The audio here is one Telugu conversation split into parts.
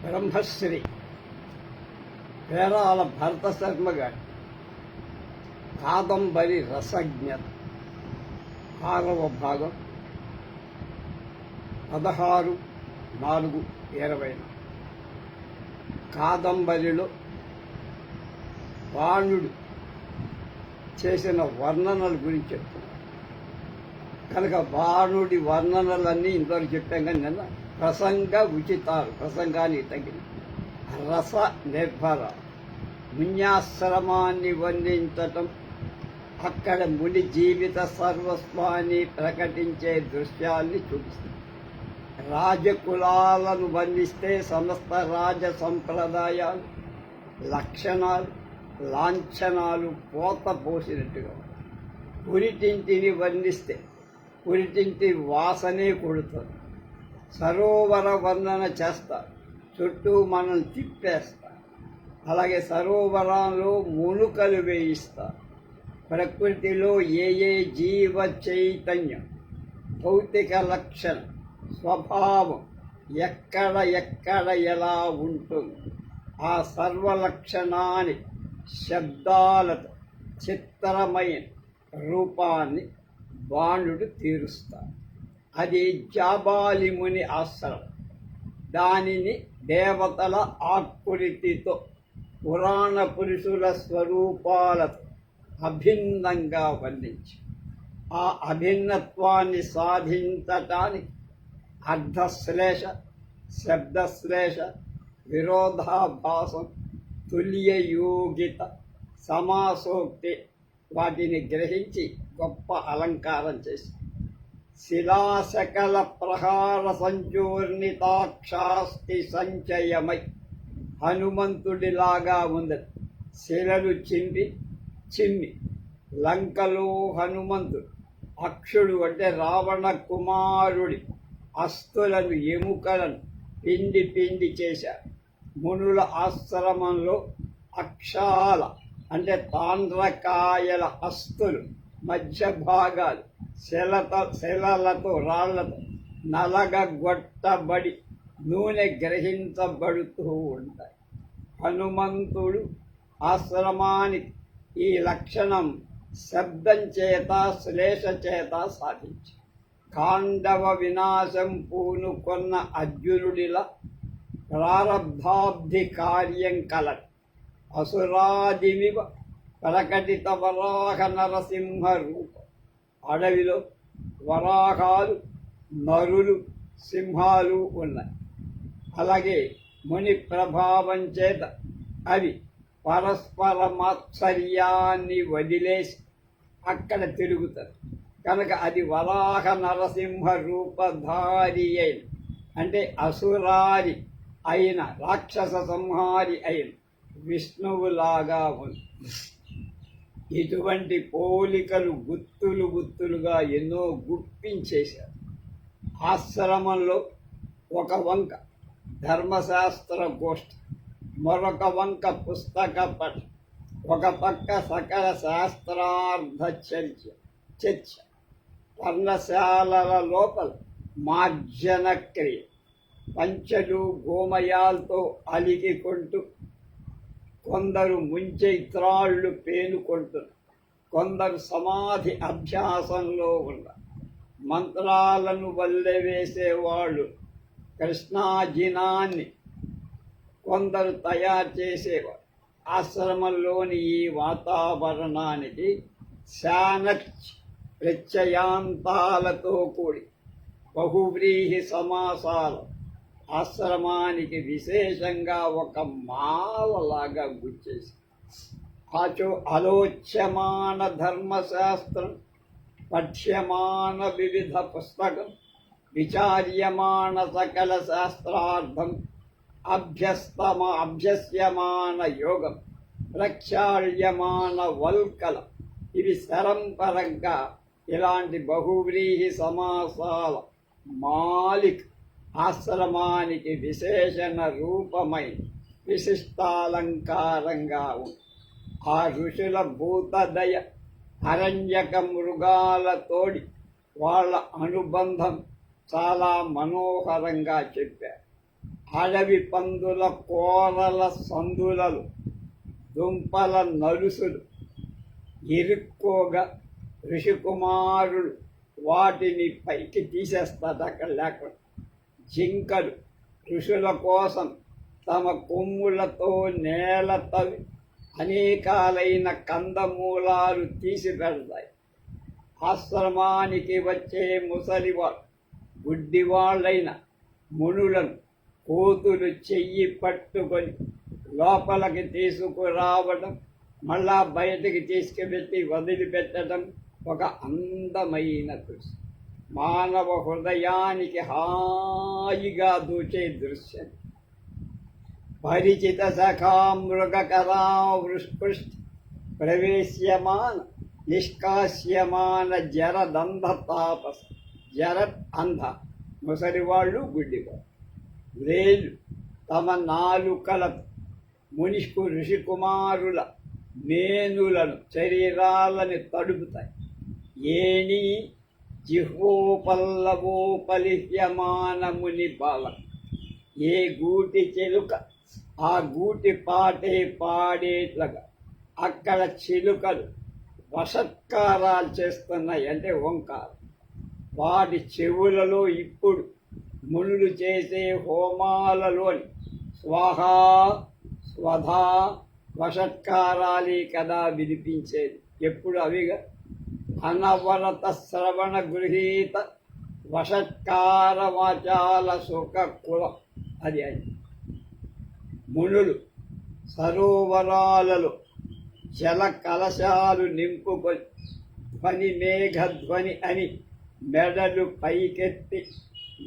బ్రహ్మశ్రీ పేరాల భరత శర్మ గారి కాదంబరి రసజ్ఞత 6వ భాగం 16/4/20. కాదంబరిలో బాణుడు చేసిన వర్ణనల గురించి చెప్తున్నాను కనుక బాణుడి వర్ణనలన్నీ ఇంతవరకు చెప్పాం. కానీ నిన్న ప్రసంగ ఉచితాలు, ప్రసంగానికి తగిన రస నిర్భర మున్యాశ్రమాన్ని వర్ణించటం, అక్కడ ముని జీవిత సర్వస్వాన్ని ప్రకటించే దృశ్యాల్ని చూపిస్తుంది. రాజకులాలను వర్ణిస్తే సమస్త రాజ సంప్రదాయాలు, లక్షణాలు, లాంఛనాలు పోత పోసినట్టుగా. పురిటింటిని వర్ణిస్తే పురిటింటి వాసనే కొడుతుంది. సరోవర వర్ణన చేస్తారు, చుట్టూ మనం తిప్పేస్తారు. అలాగే సరోవరంలో మునుకలు వేయిస్తారు. ప్రకృతిలో ఏ జీవ చైతన్యం, భౌతిక లక్షణం, స్వభావం ఎక్కడ ఎలా ఉంటుంది, ఆ సర్వలక్షణాన్ని శబ్దాలతో చిత్రమైన రూపాన్ని బాణుడు తీరుస్తాడు. అది జాబాలిముని ఆశ్రమం. దానిని దేవతల ఆకృతితో, పురాణ పురుషుల స్వరూపాలతో అభిన్నంగా వర్ణించి ఆ అభిన్నత్వాన్ని సాధించటానికి అర్ధశ్లేష, శబ్దశ్లేష, విరోధాభాసం, తుల్యయోగిత, సమాసోక్తి వాటిని గ్రహించి గొప్ప అలంకారం చేసి శిలాశకల ప్రహార సంచూర్ణితాక్షాస్తి సంచయమై హనుమంతుడిలాగా ఉంది. శిలలు చిమ్మి లంకలో హనుమంతుడు అక్షుడు అంటే రావణ కుమారుడి అస్తులను, ఎముకలను పిండి చేశారు. మునుల ఆశ్రమంలో అక్షాల అంటే తాండ్రకాయల అస్తులు, మధ్య భాగాలు శిలలతో రాళ్లతో నలగగొట్టబడి నూనె గ్రహించబడుతూ ఉంటాయి. హనుమంతుడు ఆశ్రమానికి ఈ లక్షణం శబ్దం చేత, శ్లేష చేత సాధించి ఖాండవ వినాశం పూనుకొన్న అర్జునుడిలా ప్రారబ్ధాబ్ధి కార్యం కలడు. అసురాదిమివ ప్రకటిత వరాహ నరసింహ రూపం. అడవిలో వరాహాలు, నరులు, సింహాలు ఉన్నాయి. అలాగే ముని ప్రభావం చేత అవి పరస్పర మాత్సర్యాన్ని వదిలేసి అక్కడ తిరుగుతారు. కనుక అది వరాహ నరసింహ రూపధారి అయిన, అంటే అసురారి అయిన, రాక్షస సంహారి అయిన విష్ణువులాగా ఉంది. ఇటువంటి పోలికలు గుత్తులుగా ఎన్నో గుప్పించేశారు. ఆశ్రమంలో ఒక వంక ధర్మశాస్త్ర గోష్ఠి, మరొక వంక పుస్తక పఠ, ఒక పక్క సకల శాస్త్రార్థ చర్చ. పర్ణశాలల లోపల మార్జన క్రియ. పంచలు గోమయాలతో అలిగికొంటూ కొందరు ముంచైత్రాళ్ళు పేనుకొంటున్నారు. కొందరు సమాధి అభ్యాసంలో ఉన్నారు. మంత్రాలను వల్లెవేసేవాళ్ళు కృష్ణాజినాన్ని కొందరు తయారు చేసేవారు. ఆశ్రమంలోని ఈ వాతావరణానికి శానచ్ ప్రత్యయాంతాలతో కూడి బహువ్రీహి సమాసాలు ఆశ్రమానికి విశేషంగా ఒక మాలలాగా గుచ్చేసి ఆలోచ్యమాన ధర్మశాస్త్రం, పఠ్యమాన వివిధ పుస్తకం, విచార్యమాణ సకల శాస్త్రార్థం, అభ్యస్యమాన యోగం, ప్రక్షాళ్యమాన వల్కలం. ఇవి శరంపరంగా ఇలాంటి బహువ్రీహి సమాసాల మాలిక్ ఆశ్రమానికి విశేషణ రూపమై విశిష్టాలంకారంగా ఉంది. ఆ ఋషుల భూతదయ, అరణ్యక మృగాలతోడి వాళ్ళ అనుబంధం చాలా మనోహరంగా చెప్పారు. అడవి పందుల కోరల సందులలు దుంపల నలుసులు ఇరుక్కోగా ఋషికుమారుడు వాటిని పైకి తీసేస్తాడు అక్కడ లేకుండా. జింకలు ఋషుల కోసం తమ కొమ్ములతో నేల తవ్వి అనేకాలైన కందమూలాలు తీసి పెడతాయి. ఆశ్రమానికి వచ్చే ముసలివాళ్ళు గుడ్డివాళ్ళైన మునులను కోతులు చెయ్యి పట్టుకొని లోపలికి తీసుకురావడం, మళ్ళా బయటికి తీసుకువెళ్ళి వదిలిపెట్టడం ఒక అందమైన దృశ్యం. మానవ హృదయానికి హాయిగా దూచే దృశ్యం. పరిచిత సఖామృగకరా వృష్పృష్ఠ ప్రవేశ్యమాన నిష్కాశ్యమాన జరదంధ తాపస జరత్ అంధ ముసలివాళ్ళు గుడ్డివాళ్ళు. వేలు తమ నాలుకల మునిష్కు ఋషికుమారుల మేనులను శరీరాలని తడుపుతాయి. ఏణి జిహ్వోపల్లవోపలిహ్యమాన ముని బాలం. ఏ గూటి చెలుక ఆ గూటి పాటే పాడేట్లుగా అక్కడ చిలుకలు వషత్కారాలు చేస్తున్నాయి, అంటే ఓంకారం. వాటి చెవులలో ఇప్పుడు మునులు చేసే హోమాలలోని స్వాహా స్వధా వషత్కారాలే కదా వినిపించేది. ఎప్పుడు అవిగా అనవరత శ్రవణ గృహీత వషత్కార వాచాల సుఖ కులం. అది మునులు సరోవరాలలో జల కలశాలు నింపుకొని ధ్వని మేఘధ్వని అని మెడలు పైకెత్తి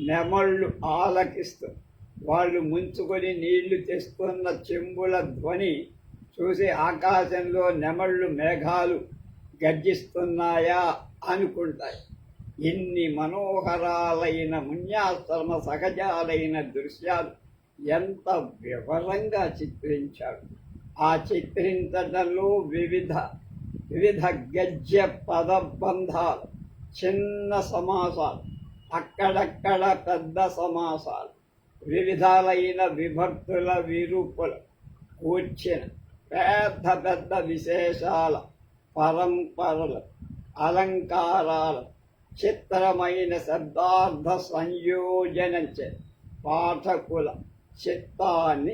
నెమళ్ళు ఆలకిస్తూ వాళ్ళు ముంచుకొని నీళ్లు తెస్తున్న చెంబుల ధ్వని చూసి ఆకాశంలో నెమళ్ళు మేఘాలు గర్జిస్తున్నాయా అనుకుంటాయి. ఇన్ని మనోహరాలైన మున్యాశ్రమ సహజాలైన దృశ్యాలు ఎంత వివరంగా చిత్రించాడు. ఆ చిత్రించడంలో వివిధ గద్య పదబంధాలు, చిన్న సమాసాలు, అక్కడక్కడ పెద్ద సమాసాలు, వివిధాలైన విభక్తుల విరూపులు కూర్చిన పెద్ద విశేషాల పరంపరల అలంకారాల చిత్రమైన శబ్దార్థ సంయోజనంచే పాఠకుల చిత్తాన్ని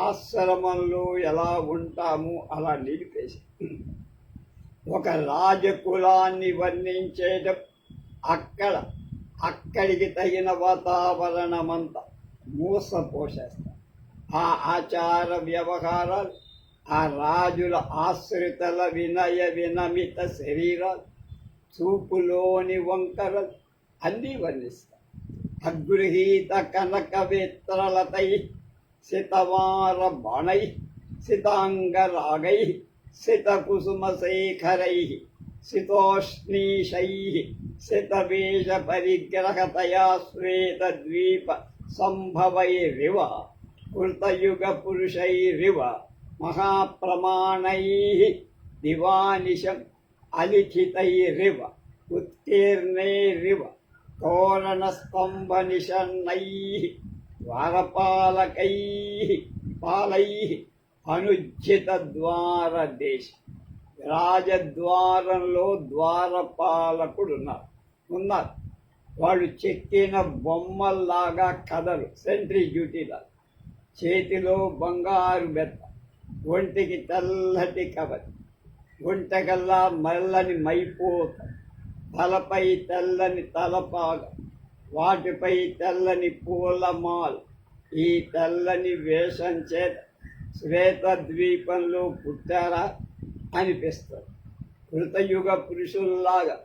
ఆశ్రమంలో ఎలా ఉంటామో అలా నిలిపేసి ఒక రాజకులాన్ని వర్ణించేటం అక్కడికి తగిన వాతావరణమంతా మూసపోసేస్తారు. ఆ ఆచార వ్యవహారాలు, ఆ రాజుల ఆశ్రితల వినయ వినమిత శరీరాలు, చూపులోని వంకరలు అన్నీ వర్ణిస్తారు. అగృహీత కనకవేత్రలతై సితవార బాణై సితాంగరాగై సితకుసుమశేఖరై సితోష్ణీషై సితవేష పరిగ్రహతయా శ్వేతద్వీప సంభవైరివ కృతయుగ పురుషైరివ మహాప్రమాణై దివానిశం అలిఖితైరివ ఉత్కీర్ణైరివ తోరణస్తంభనిషన్నై ద్వారపాలకై పాలై అనుజ్జిత ద్వారదేశ. రాజద్వారంలో ద్వారపాలకుడు ఉన్నారు. వాళ్ళు చెక్కిన బొమ్మల్లాగా కథలు, సెంట్రీ డ్యూటీలా. చేతిలో బంగారు బెత్త, ఒంటికి తెల్లటి కవచి, గుంటకల్లా మల్లని మైపోత, తలపై తెల్లని తలపాగ, వాటిపై తెల్లని పూలమాల. ఈ తెల్లని వేషం చేత శ్వేత ద్వీపంలో పుట్టారా అనిపిస్తారు. కృతయుగ పురుషుల్లాగా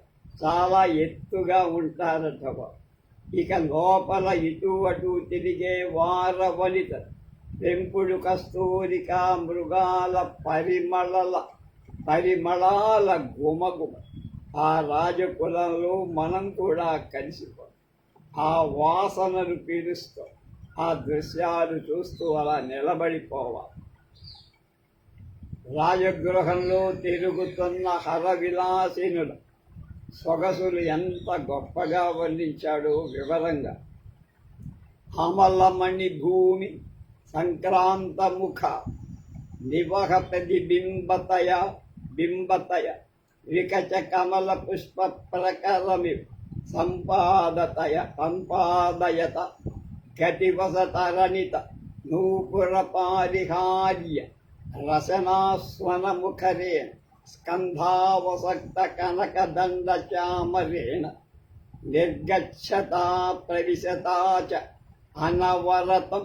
చాలా ఎత్తుగా ఉంటారట. ఇక లోపల ఇటు అటు తిరిగే వారవనిత పెంపుడు కస్తూరిక మృగాల పరిమళాల గుమగుమ. ఆ రాజకులంలో మనం కూడా కలిసిపోం. ఆ వాసనలు పీలుస్తూ ఆ దృశ్యాలు చూస్తూ అలా నిలబడిపోవాలి. రాజగృహంలో తిరుగుతున్న హరవిలాసినుల సొగసులు ఎంత గొప్పగా వర్ణించాడో వివరంగా. అమలమణి భూమి సంక్రాంతముఖ నివహ ప్రతిబింబతయ బింబతయ వికచ కమల పుష్ప ప్రకరమి సంపాదయత గతివసతరణిత నూపుర పారిహార్య రసనాస్వనముఖరేణ స్కంధావసక్త కనకదండ చామరేణ నిర్గచ్చతా ప్రవిశతా చ అనవరతం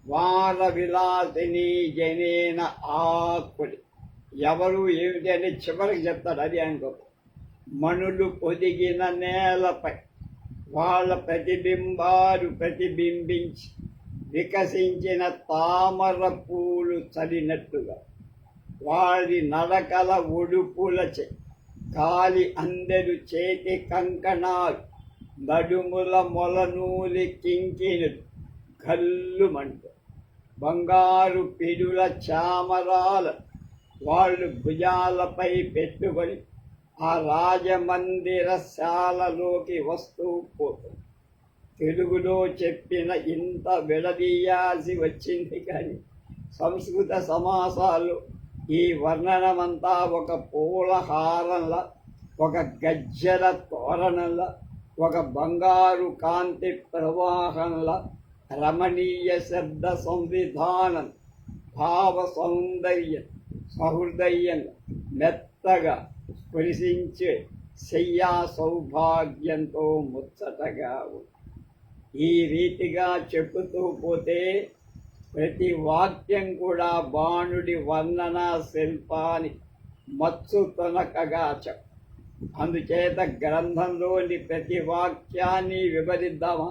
వార విలాసిని జనేన ఆకుడి. ఎవరు ఏమిటి అని చివరికి చెప్తాడు. అది అనుకో, మణులు పొదిగిన నేలపై వాళ్ళ ప్రతిబింబాలు ప్రతిబింబించి వికసించిన తామర పూలు చదినట్టుగా వారి నడకల ఒడుపులచే కాలి అందరు చేతి కంకణాలు నడుముల మొలనూలి కింకిణులు కల్లుమంట బంగారు పిడుల చామరాల వాళ్ళు భుజాలపై పెట్టుకొని ఆ రాజమందిరశాలలోకి వస్తూ పోతుంది. తెలుగులో చెప్పిన ఇంత విడదీయాల్సి వచ్చింది కానీ సంస్కృత సమాసాలు ఈ వర్ణనమంతా ఒక పూల హారంలా, ఒక గజ్జల తోరణంలా, ఒక బంగారు కాంతి ప్రవాహంలా, రమణీయ శబ్ద సంవిధానం, భావ సౌందర్యం, సహృదయం మెత్తగా స్పృశించే శయ్యా సౌభాగ్యంతో ముచ్చటగా ఉంది. ఈ రీతిగా చెప్పుతూ పోతే ప్రతి వాక్యం కూడా బాణుడి వర్ణన శిల్పాన్ని మత్సు తొనకగా అందుచేత గ్రంథంలోని ప్రతి వాక్యాన్ని వివరిద్దామా?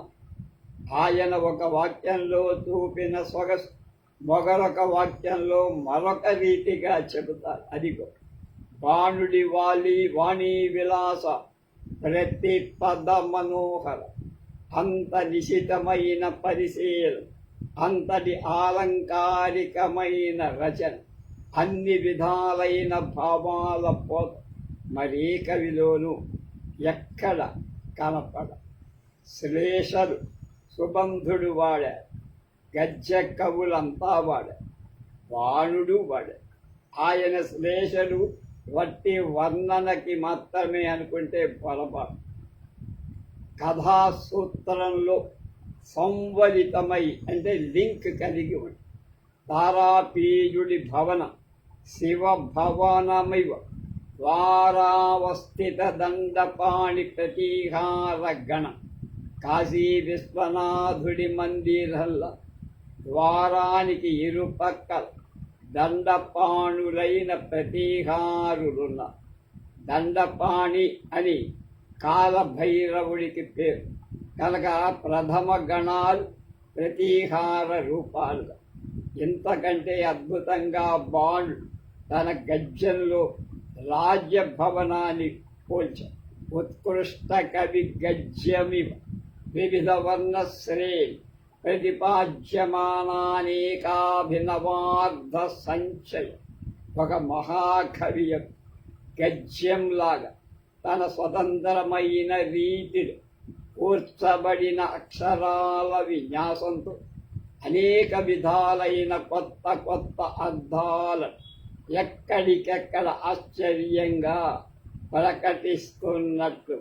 ఆయన ఒక వాక్యంలో చూపిన సొగసు మరొక వాక్యంలో మరొక రీతిగా చెబుతారు. అదిగో బాణుడి వాణి విలాస ప్రతి పద మనోహర అంత నిశితమైన పరిశీలన, అంతటి ఆలంకారికమైన రచన, అన్ని విధాలైన భావాల పోత మరీ కవిలోనూ ఎక్కడ కనపడ. శ్లేషలు సుబంధుడు వాడారు, గజ్జె కవులంతా వాడారు, బాణుడు వాడారు. ఆయన శ్లేషలు వట్టి వర్ణనకి మాత్రమే అనుకుంటే పొరపాటు. కథాసూత్రంలో సంవలితమై అంటే లింక్ కలిగి ఉంది. తారాపీజుడి భవనం శివ భవనమివ ద్వారావస్థిత దండపాణి ప్రతీహార గణం కాశీ విశ్వనాథుడి మందిరంలో ద్వారానికి ఇరుపక్కల దండపాణులైన ప్రతీహారులున్న దండపాణి అని కాలభైరవుడికి పేరు కనుక ప్రథమ గణాలు ప్రతీహార రూపాలుగా. ఇంతకంటే అద్భుతంగా బాణుడు తన గజ్జంలో రాజ్యభవనాన్ని పోల్చారు. ఉత్కృష్ట కవి గజ్యమివ వివిధ వర్ణ శ్రేణి ప్రతిపాద్యమానానేకాభినవార్థ సంచయం. ఒక మహాకవి గజ్యంలాగా తన స్వతంత్రమైన రీతిలో కూర్చబడిన అక్షరాల విన్యాసంతో అనేక విధాలైన కొత్త కొత్త అర్థాలను ఎక్కడికెక్కడ ఆశ్చర్యంగా ప్రకటిస్తున్నట్లు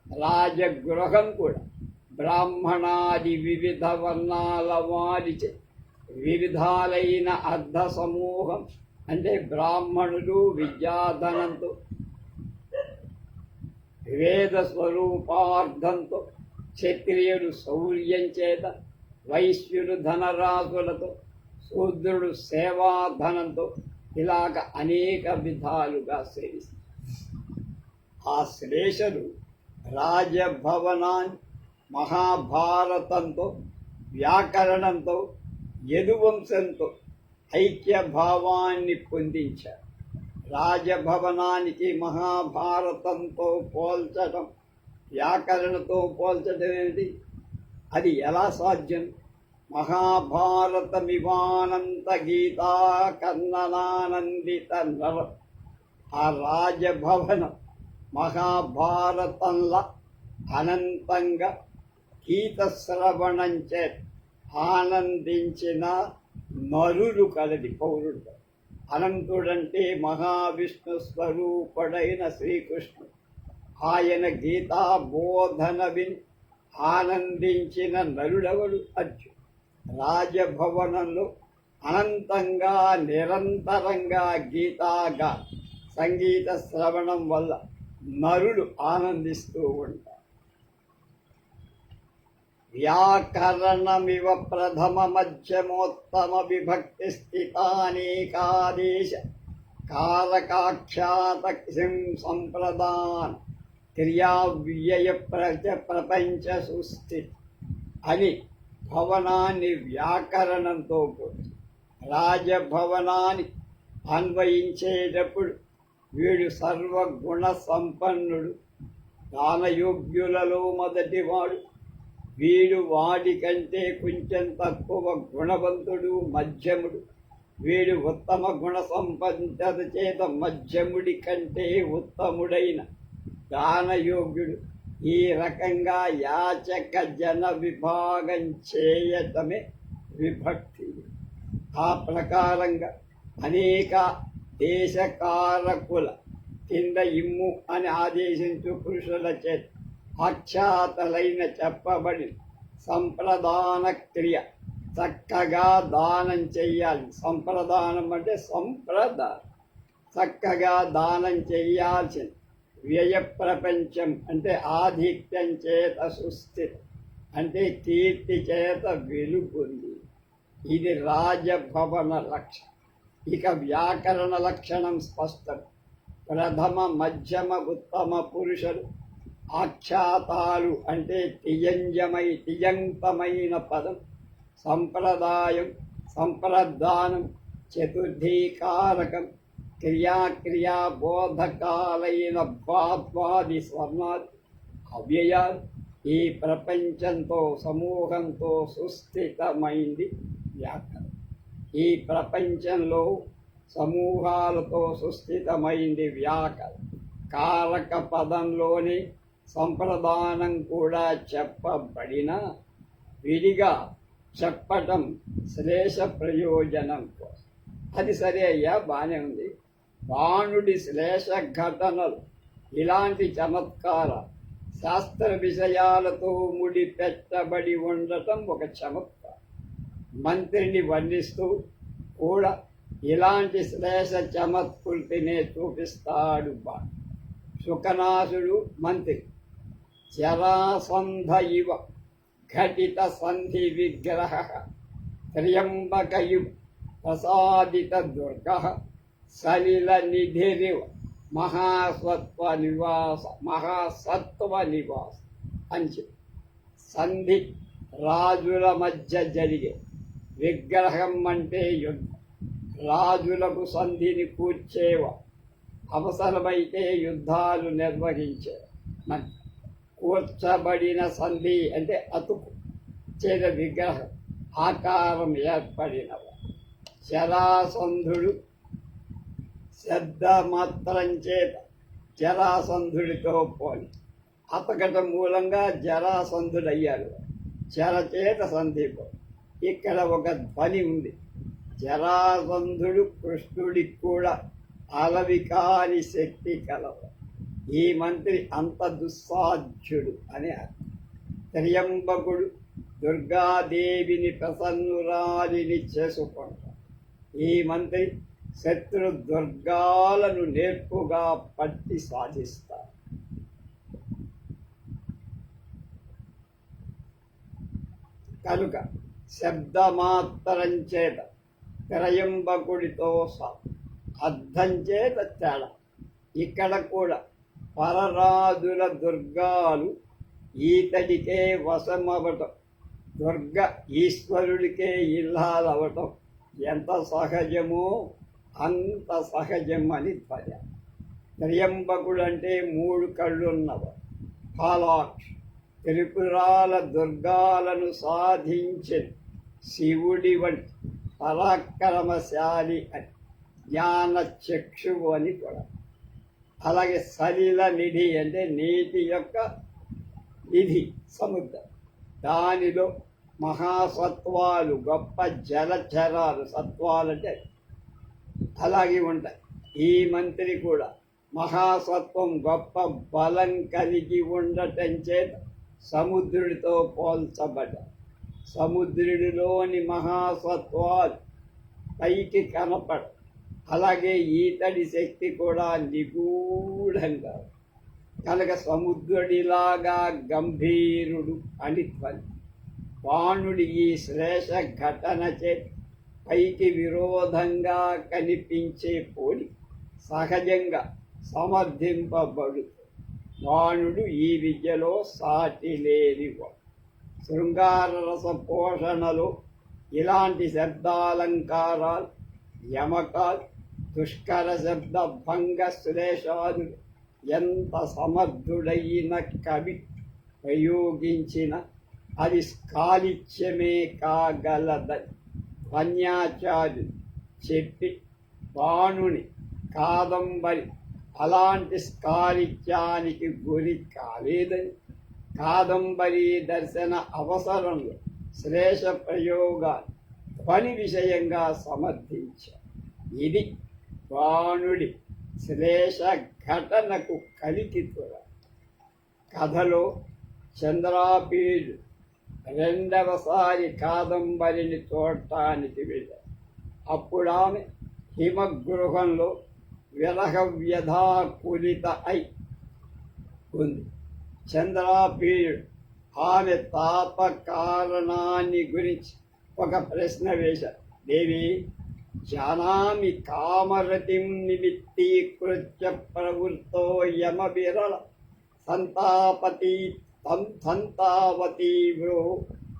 రాజగృహం కూడా బ్రాహ్మణాది వివిధ వర్ణాల వారిచే వివిధాలైన అర్ధ సమూహం అంటే బ్రాహ్మణులు విద్యాధనంతో, వేద స్వరూపార్థంతో, క్షత్రియుడు శౌర్యం చేత, వైశ్యుడు ధనరాశులతో, శూద్రుడు సేవాధనంతో ఇలాగ అనేక విధాలుగా సేవిస్తారు. ఆ శ్లేషలు రాజభవనాన్ని మహాభారతంతో, వ్యాకరణంతో, యదువంశంతో ఐక్య భావాన్ని పొందించారు. రాజభవనానికి మహాభారతంతో పోల్చడం, వ్యాకరణతో పోల్చడం ఏమిటి? అది ఎలా సాధ్యం? మహాభారతమివానంత గీతా కర్ణనానందిత నర. ఆ రాజభవనం మహాభారతంలా అనంతంగా గీత శ్రవణం చేత ఆనందించిన నరులు కలది పౌరుడు. అనంతుడంటే మహావిష్ణు స్వరూపుడైన శ్రీకృష్ణుడు. ఆయన గీతా బోధన విని ఆనందించిన నరుడెవడు? అర్జునుడు. రాజభవనంలో అనంతంగా నిరంతరంగా గీతాగా సంగీత శ్రవణం వల్ల నరులు ఆనందిస్తూ ఉంటారు. వ్యాకరణమివ ప్రథమ మధ్యమోత్తమ విభక్తి స్థితానేకాదేశ కారకాఖ్యాత సంప్రదాన్ క్రియావ్యయ ప్రపంచ సుస్థితి అని భవనాన్ని వ్యాకరణంతో కూడి రాజభవనాన్ని అన్వయించేటప్పుడు వీడు సర్వగుణ సంపన్నుడు, దానయోగ్యులలో మొదటివాడు, వీడు వాడి కంటే కొంచెం తక్కువ గుణవంతుడు, మధ్యముడు, వీడు ఉత్తమ గుణ సంపద చేత మధ్యముడి కంటే ఉత్తముడైన దానయోగ్యుడు. ఈ రకంగా యాచక జన విభాగం చేయటమే విభక్తి. ఆ ప్రకారంగా అనేక దేశకారకుల కింద ఇమ్ము అని ఆదేశించు పురుషుల చేత ఆఖ్యాతలైన చెప్పబడి సంప్రదాన క్రియ చక్కగా దానం చెయ్యాలి. సంప్రదానం అంటే సంప్రదానం, చక్కగా దానం చెయ్యాల్సిన వ్యయ ప్రపంచం అంటే ఆధిక్యం చేత సుస్థితి అంటే కీర్తి చేత వెలుగుంది. ఇది రాజభవన లక్షణం. ఇక వ్యాకరణ లక్షణం స్పష్టం. ప్రథమ మధ్యమ ఉత్తమ పురుషులు ఆఖ్యాతాలు అంటే తియంతమైన పదం. సంప్రదాయం సంప్రదానం చతుర్థీకారకం క్రియాక్రియా బోధకాలైన భాత్వాది స్వర్ణాలు అవ్యయాలు. ఈ ప్రపంచంతో సమూహంతో సుస్థితమైంది వ్యాకరణం. ఈ ప్రపంచంలో సమూహాలతో సుస్థితమైంది వ్యాకరణం. కారక పదంలోని సంప్రదానం కూడా చెప్పబడిన విడిగా చెప్పటం శ్లేష ప్రయోజనం కోసం. అది సరే అయ్యా, బాగానే ఉంది. బాణుడి శ్లేష ఘటనలు ఇలాంటి చమత్కార శాస్త్ర విషయాలతో ముడిపెట్టబడి ఉండటం ఒక చమత్కారం. మంత్రిని వర్ణిస్తూ కూడా ఇలాంటి శ్లేష చమత్కృతినే చూపిస్తాడు బాణుడు. శుకనాసుడు మంత్రి. జరాసంధ ఇవ ఘటిత సంధి విగ్రహ త్ర్యంబకయు ప్రసాదిత దుర్గ సలిల నిధిరివ మహాసత్వ నివాస అని సంధి రాజుల మధ్య జరిగే విగ్రహం అంటే యుద్ధం. రాజులకు సంధిని కూర్చేవా, అవసరమైతే యుద్ధాలు నిర్వహించే కూర్చబడిన సంధి అంటే అతుకు చేత విగ్రహం ఆకారం ఏర్పడినవ. జరాసంధుడు శబ్దమాత్రం చేత జరాసంధుడితో పోలి అతకటం మూలంగా జరాసంధుడయ్యాడు. చెరచేత సంధిపో. ఇక్కడ ఒక ధ్వని ఉంది. జరాసంధుడు కృష్ణుడికి కూడా అలవి కాని శక్తి కలవ. ఈ మంత్రి అంత దుస్సాధ్యుడు అని అర్థం. త్ర్యంబకుడు దుర్గాదేవిని ప్రసన్నురాలిని చేసుకుంటాడు. ఈ మంత్రి శత్రు దుర్గాలను నేర్పుగా పట్టి సాధిస్తారు. కనుక శబ్దమాత్రం చేత త్రయంబకుడితో అర్థం చేత తేడా. ఇక్కడ కూడా పరరాజుల దుర్గాలు ఈతడికే వశమవటం, దుర్గ ఈశ్వరుడికే ఇల్లాలవటం ఎంత సహజమో అంత సహజం అని ధ్వజ. త్రయంబకుడు అంటే 3 కళ్ళున్నవ ఫాలాక్ష. త్రిపురాల దుర్గాలను సాధించిన శివుడి వంటి పరాక్రమశాలి అని, జ్ఞాన చక్షువు అని కూడా. అలాగే సలిల నిధి అంటే నీటి యొక్క నిధి, సముద్రం. దానిలో మహాసత్వాలు గొప్ప జలచరాలు, సత్వాలంటే అలాగే ఉంటాయి. ఈ మంత్రి కూడా మహాసత్వం గొప్ప బలం కలిగి ఉండటం చేత సముద్రుడితో పోల్చబడ్డారు. సముద్రుడిలోని మహాసత్వాలు పైకి కనపడ, అలాగే ఈతడి శక్తి కూడా నిగూఢంగా కనుక సముద్రుడిలాగా గంభీరుడు అని ధ్వని. బాణుడి ఈ శ్లేష ఘటన చే పైకి విరోధంగా కనిపించే పోలి సహజంగా సమర్థింపబడు. బాణుడు ఈ విద్యలో సాటి లేనివాడు. శృంగార రస పోషణలో ఇలాంటి శబ్దాలంకారాలు, యమకాలు, దుష్కర శబ్ద భంగ శ్లేషాదులు ఎంత సమర్థుడైన కవి ప్రయోగించిన అది స్కాలిత్యమే కాగలదని వన్యాచార్యులు చెప్పి బాణుని కాదంబరి అలాంటి స్కాలిత్యానికి గురి కాలేదని కాదంబరి దర్శన అవసరంలో శ్లేష ప్రయోగాలు ధ్వని విషయంగా సమర్థించారు. ఇది బాణుడి శ్లేష ఘటనకు కలికితుర. కథలో చంద్రాపీడు రెండవసారి కాదంబరిని చూడటానికి వెళ్ళారు. అప్పుడు ఆమె హిమగృహంలో విరహ వ్యధాకులిత అయి ఉంది. చంద్రాపీయుడు ఆమె తాప కారణాన్ని గురించి ఒక ప్రశ్న వేశారు. దేవి, జానామి కామరతిం నిమిత్తీకృత్య ప్రవృత్తో యమ విరళ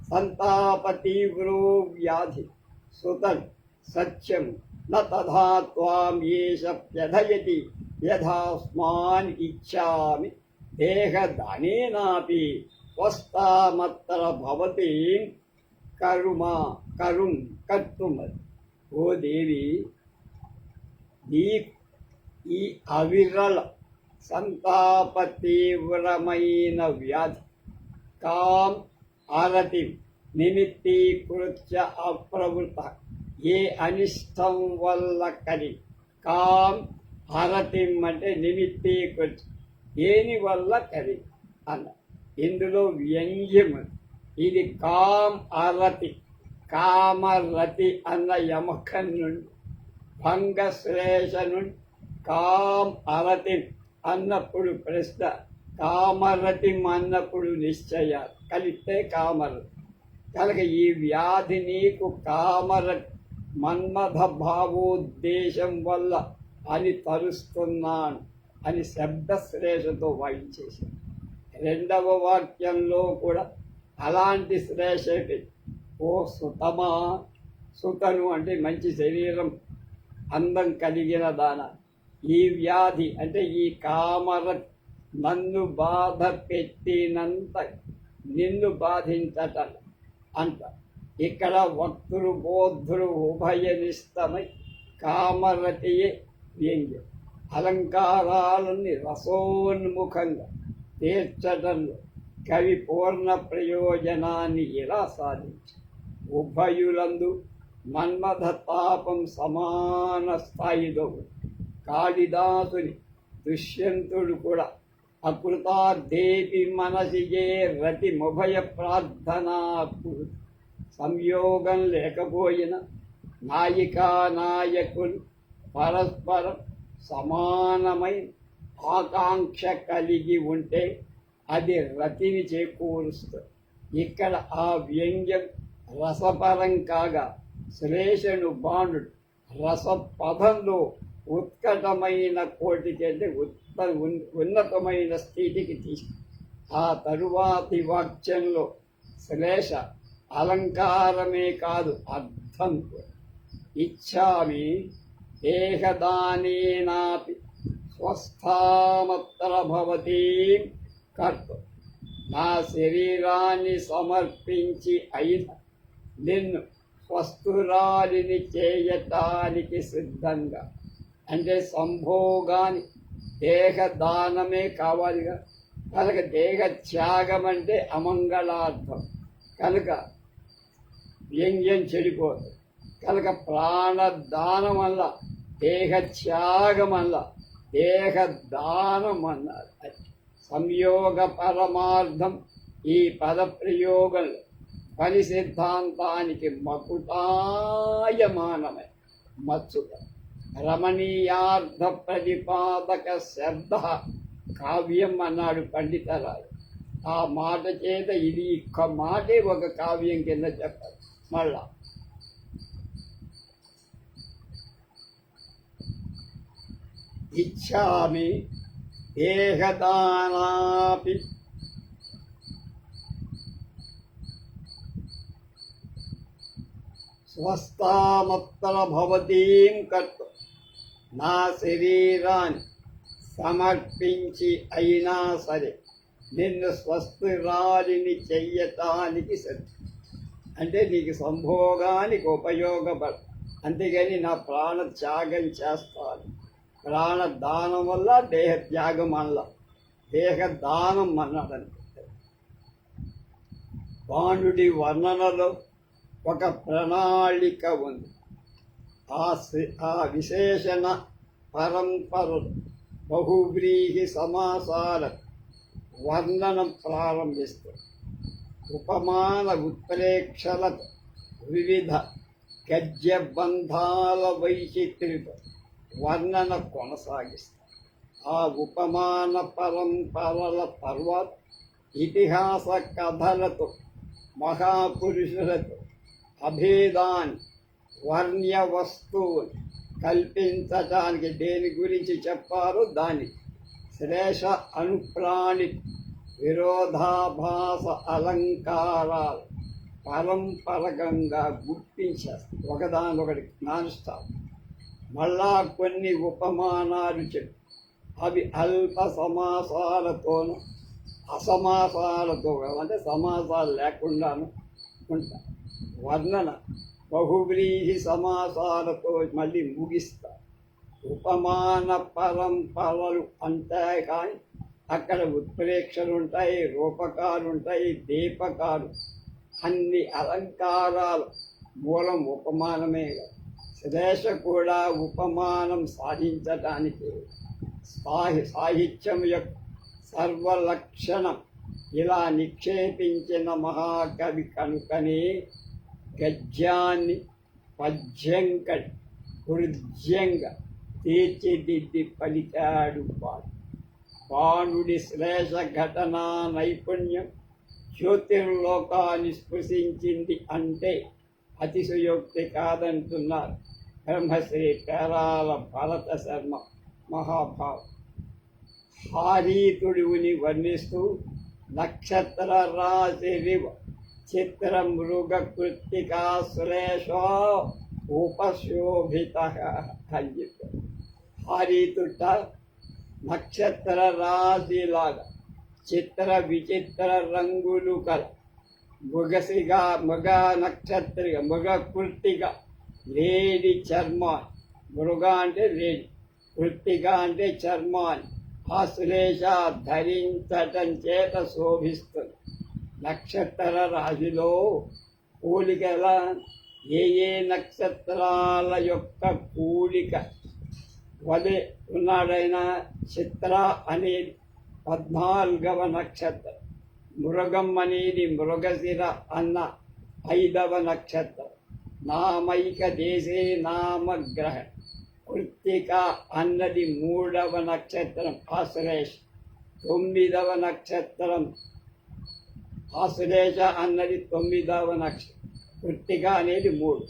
సంతాపతీవ్రో వ్యాధి సుతన్ సత్యం న తథా త్వాం ఏష వ్యధయతి యథాస్మాన్ ఇచ్చామి దేహదానేనాపి స్వస్థామత్ర భవతి కరుం కర్తుమది. ఓ దేవి, ఈ అవిరళ సంతాప తీవ్రమైన వ్యాధి కాం ఆరతి నిమిత్తీకృత్య అప్రవృత ఏ అనిష్టం వల్ల కలి. కాం ఆరతిం అంటే నిమిత్తీకృత్య దేని వల్ల కలి అన్న. ఇందులో వ్యంగ్యం. ఇది కాం అరతి, కామరతి అన్న యమకం నుండి భంగశ్లేష నుండి కాం అరతి అన్నప్పుడు ప్రశ్న, కామరతి అన్నప్పుడు నిశ్చయ కలిస్తే కామరతి. కనుక ఈ వ్యాధి నీకు కామరతి మన్మథ భావోద్దేశం వల్ల అని తలుస్తున్నాను అని శబ్దశ్లేషతో వాయించేశారు. రెండవ వాక్యంలో కూడా అలాంటి శ్లేష. ఓ సుతమా, సుతను అంటే మంచి శరీరం, అందం కలిగిన దాన. ఈ వ్యాధి అంటే ఈ కామర నన్ను బాధ పెట్టినంత నిన్ను బాధించటం అంట. ఇక్కడ వక్తులు బోద్ధులు ఉభయనిష్టమై కామరతియే వ్యంగ్యం. అలంకారాలని రసోన్ముఖంగా తీర్చడంలో కవి పూర్ణ ప్రయోజనాన్ని ఇలా సాధించి ఉభయులందు మన్మథ తాపం సమాన స్థాయిలో. కాళిదాసుని దుష్యంతుడు కూడా అకృతార్థేపి మనసిజే రతిముభయ ప్రార్థనా సంయోగం లేకపోయిన నాయికా నాయకులు పరస్పరం సమానమై ఆకాంక్ష కలిగి ఉంటే అది రతిని చేకూరుస్తుంది. ఇక్కడ ఆ వ్యంగ్యం రసపరం కాగా శ్లేషను బాణుడు రసపదంలో ఉత్కటమైన కోటికంటే ఉన్నతమైన స్థితికి తీసుకు. ఆ తరువాతి వాక్యంలో శ్లేష అలంకారమే కాదు, అర్థం కూడా. ఇచ్చామి దేహదానేనాపి స్వస్థామత్ర భవతి కర్త. నా శరీరాన్ని సమర్పించి అయిన నిన్ను స్వస్థురాలిని చేయటానికి సిద్ధంగా. అంటే సంభోగాని దేహదానమే కావాలిగా. కనుక దేహ త్యాగం అంటే అమంగళార్థం. కనుక వ్యంగ్యం చెడిపోతుంది. కనుక ప్రాణదానం వల్ల దేహత్యాగం వల్ల దేహదానం అన్నారు. సంయోగ పరమార్థం ఈ పద ప్రయోగంలో పని సిద్ధాంతానికి మకుటాయమానమే మచ్చుట. రమణీయార్థ ప్రతిపాదక శబ్ద కావ్యం అన్నాడు పండితరాజు. ఆ మాట చేత ఇది ఒక్క మాటే ఒక కావ్యం కింద చెప్పాలి. మళ్ళా ఇచ్చామి దేహదానాపి స్వస్థామత్తర భవతీం కర్త. నా శరీరాన్ని సమర్పించి అయినా సరే నిన్ను స్వస్థురాలిని చెయ్యటానికి సరి. అంటే నీకు సంభోగానికి ఉపయోగపడ. అంతేగాని నా ప్రాణ త్యాగం చేస్తాను. ప్రాణదానం వల్ల దేహత్యాగం వల్ల దేహదానం అన్నాడంటే. బాణుడి వర్ణనలో ఒక ప్రణాళిక ఉంది. ఆ విశేషణ పరంపరలు బహువ్రీహి సమాసాల వర్ణనం ప్రారంభిస్తుంది. ఉపమాన ఉత్ప్రేక్షలతో వివిధ గద్యబంధాల వైచిత్రితో వర్ణన కొనసాగిస్తారు. ఆ ఉపమాన పరంపరల తర్వాత ఇతిహాస కథలతో మహాపురుషులతో అభేదాన్ని వర్ణ్య వస్తువుని కల్పించటానికి దేని గురించి చెప్పారో దానికి శ్లేష అనుప్రాణి విరోధాభాస అలంకారాలు పరంపరకంగా గుర్తించేస్తారు. ఒకదానొకటి నాన్ స్టాప్. మళ్ళా కొన్ని ఉపమానాలు చెప్పి అవి అల్ప సమాసాలతోనూ అసమాసాలతో అంటే సమాసాలు లేకుండాను ఉంటాయి. వర్ణన బహువ్రీహి సమాసాలతో మళ్ళీ ముగిస్తారు. ఉపమాన పరంపరలు అంటాయి. కానీ అక్కడ ఉత్ప్రేక్షలు ఉంటాయి, రూపకాలు ఉంటాయి, దీపకాలు, అన్ని అలంకారాలు మూలం ఉపమానమే. శ్లేష కూడా ఉపమానం సాధించటానికి సాహిత్యం యొక్క సర్వలక్షణం ఇలా నిక్షేపించిన మహాకవి కనుకనే గద్యాన్ని పద్యంగా హృద్యంగా తీర్చిదిద్ది పలికాడు వాడు. బాణుడి శ్లేష ఘటనా నైపుణ్యం జ్యోతిర్లోకాన్ని స్పృశించింది అంటే అతిశయోక్తి కాదంటున్నారు బ్రహ్మశ్రీ పేరాల భరత శర్మ మహాభావ. హారీతుడిని వర్ణిస్తూ నక్షత్ర రాశిరివ చిత్ర మృగ కృత్తికా శ్లేషో ఉపశోభిత అని చెప్పారు. హారీతుట నక్షత్ర రాశిలాగా చిత్ర విచిత్ర రంగులు కల మృగ నక్షత్రిగా మృగ కృత్తిక లేడి చర్మాన్ని, మృగ అంటే లేడి, కృత్తిక అంటే చర్మాన్ని ఆశ్లేష ధరించటం చేత శోభిస్తుంది. నక్షత్ర రాశిలో కూలికల ఏ నక్షత్రాల యొక్క కూలిక వలె ఉన్నాడైనా చిత్ర అనేది 14వ నక్షత్రం, మృగం అనేది మృగశిర అన్న 5వ నక్షత్రం, నామైక దేశే నామగ్రహ, కృత్తిక అన్నది 3వ నక్షత్రం ఆశ్లేష, 9వ నక్షత్రం ఆశ్లేష అన్నది 9వ నక్షత్రం, కృత్తిక అనేది 3.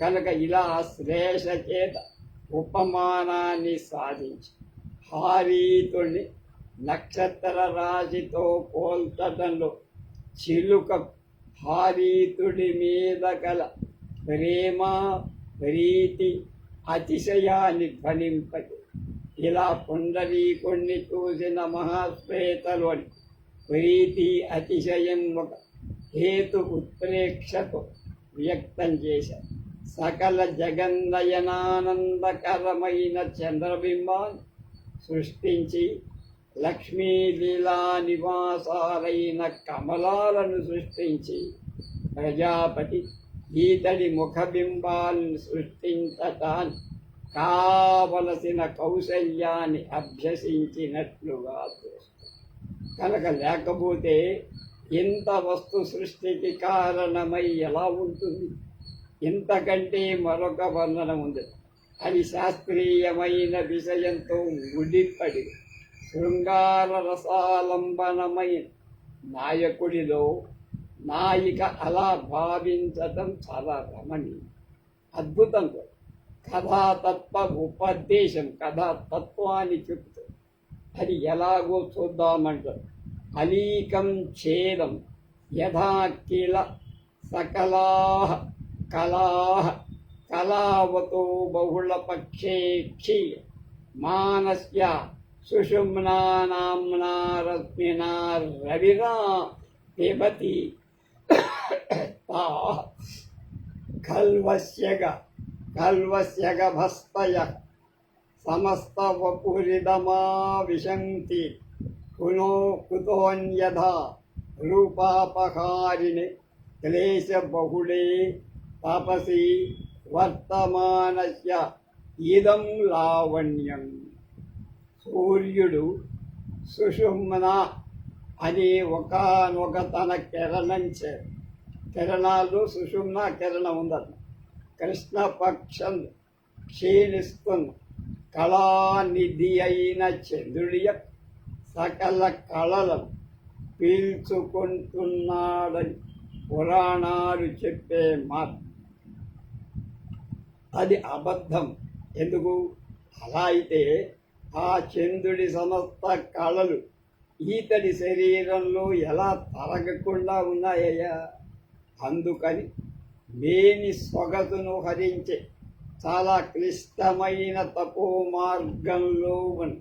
కనుక ఇలా శ్లేష చేత ఉపమానాన్ని సాధించి హారీతుడిని నక్షత్ర రాశితో పోల్చడంలో చిలుక హారీతుడి మీద గల ప్రేమ ప్రీతి అతిశయాన్ని ధ్వనింపదు. ఇలా పుండరీకుణ్ణి చూసిన మహాశ్వేతలోని ప్రీతి అతిశయం ఒక హేతు ఉత్ప్రేక్షతో వ్యక్తం చేశారు. సకల జగన్నయనానందకరమైన చంద్రబింబాన్ని సృష్టించి లక్ష్మీలీలా నివాసాలైన కమలాలను సృష్టించి ప్రజాపతి ఈతడి ముఖబింబాన్ని సృష్టించటాన్ని కావలసిన కౌశల్యాన్ని అభ్యసించినట్లుగా చేస్తుంది. కనుక లేకపోతే ఇంత వస్తు సృష్టికి కారణమై ఎలా ఉంటుంది? ఇంతకంటే మరొక వర్ణన ఉంది. అది శాస్త్రీయమైన విషయంతో ముడిపడి శృంగార రసాలంబనమైన నాయకుడిలో నాయిక అలా భావించటం చాలా రమణీయం, అద్భుతంగా. కథాతత్వ ఉపదేశం, కథాతత్వాన్ని చెప్తుంది. అది ఎలాగో చూద్దామంటారు. అలీకం ఛేదం యథా కిల సకలా కళా కళావతో బహుళపక్షే క్షీయ మానస్య సుషుమ్నా నామ్నా రశ్మినా రవినా పిబతి కల్వస్యగభస్తయ సమస్త వపురిదమా విశంతి కుతోన్యథా రూపాపహారిణి క్లేశ బహుళే తపసి వర్తమానస్య ఇదం లావణ్యం. సూర్యుడు సుషుమ్న అనే ఒకనొక తన కిరణాలు సుషుమ్న కిరణం ఉందన్న కృష్ణపక్షం క్షీణిస్తున్న కళానిధి అయిన చంద్రుడి సకల కళలను పీల్చుకుంటున్నాడని పురాణాలు చెప్పే మాట. అది అబద్ధం. ఎందుకు? అలా అయితే ఆ చంద్రుడి సమస్త కళలు ఈతడి శరీరంలో ఎలా తరగకుండా ఉన్నాయ్యా? అందుకని మేని సొగసును హరించే చాలా క్లిష్టమైన తపో మార్గంలో ఉన్న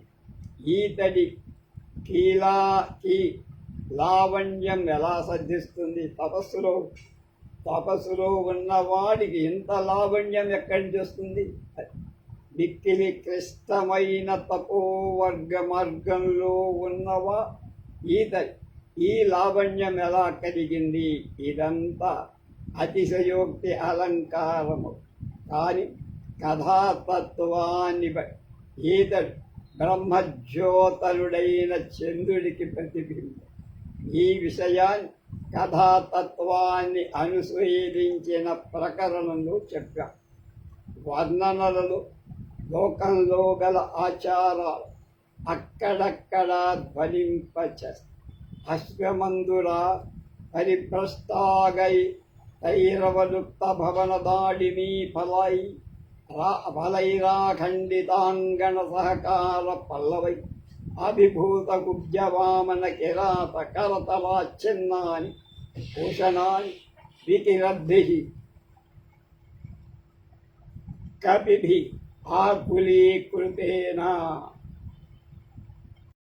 ఈతడి కీ లావణ్యం ఎలా సిద్ధిస్తుంది? తపస్సులో ఉన్నవాడికి ఇంత లావణ్యం ఎక్కడి నుంచి వస్తుంది? మిక్కిలి క్లిష్టమైన తపోవర్గ మార్గంలో ఉన్నవా ఈ లావణ్యం ఎలా కలిగింది? ఇదంతా అతిశయోక్తి అలంకారము. కానీ కథాతత్వాన్ని ఈతడు బ్రహ్మజ్యోతరుడైన చంద్రుడికి ప్రతిబింబం. ఈ విషయాన్ని కథాతత్వాన్ని అనుస్వేదించిన ప్రకరణంలో చెప్పాం. వర్ణనలలో లోకంలో గల ఆచారాలు అక్కడక్కడా ధ్వనింపచేస్తాయి. అశ్వమందురా పరిభ్రష్టాగై తైరవలుప్త భవన దాడిమీ ఫలైరాఖండితాంగణ సహకార పల్లవై అభిభూత గుబ్జవామన కిరాత కరతలాచ్ఛిన్నాని భూషణాని వికిరద్భిః కపిభిః ఆకులీకృతేన